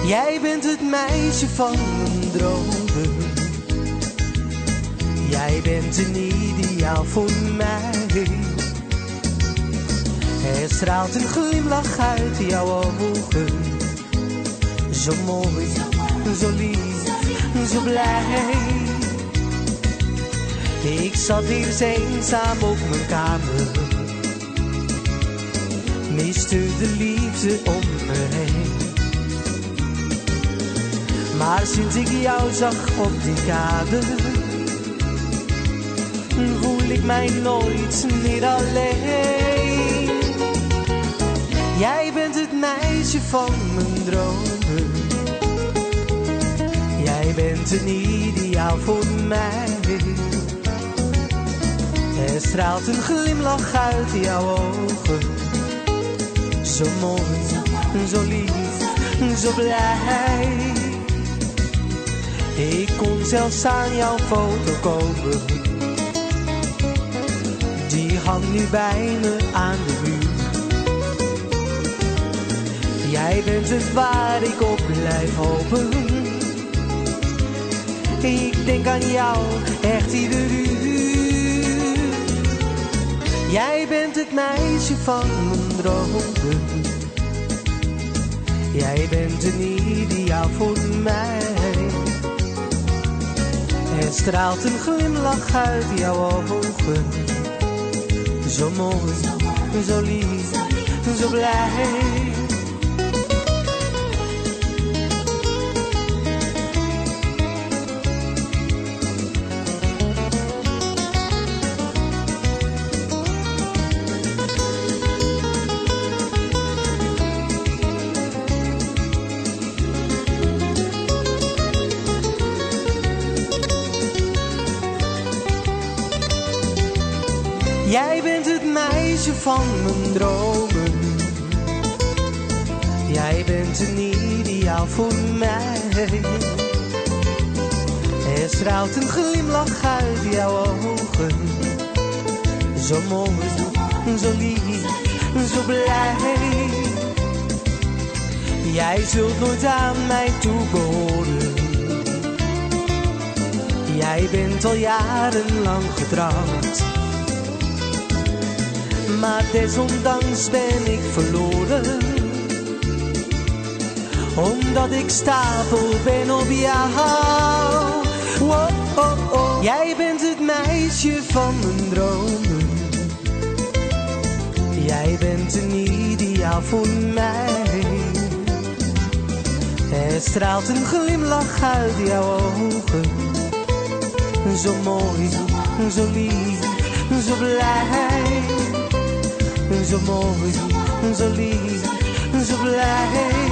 Jij bent het meisje van mijn dromen. Jij bent een ideaal voor mij. Er straalt een glimlach uit jouw ogen. Zo mooi, zo lief, zo blij. Ik zat hier eenzaam op mijn kamer, miste de liefde om me heen. Maar sinds ik jou zag op die kade, voel ik mij nooit meer alleen. Jij bent het meisje van mijn dromen. Jij bent een ideaal voor mij. Er straalt een glimlach uit jouw ogen. Zo mooi, zo lief, zo blij. Ik kon zelfs aan jouw foto komen. Die hangt nu bij me aan de muur. Jij bent het waar ik op blijf hopen. Ik denk aan jou echt ieder uur. Jij bent het meisje van mijn dromen. Jij bent een ideaal voor mij. Er straalt een glimlach uit jouw ogen. Zo mooi, zo lief, zo blij. Jij bent het meisje van mijn dromen. Jij bent een ideaal voor mij. Er straalt een glimlach uit jouw ogen. Zo mooi, zo lief, zo blij. Jij zult nooit aan mij toebehoren. Jij bent al jarenlang getrouwd. Maar desondanks ben ik verloren, omdat ik stapel ben op jou. Oh, oh, oh. Jij bent het meisje van mijn dromen. Jij bent een ideaal voor mij. Er straalt een glimlach uit jouw ogen. Zo mooi, zo lief, zo blij. Zo mooi, zo lief, zo blij.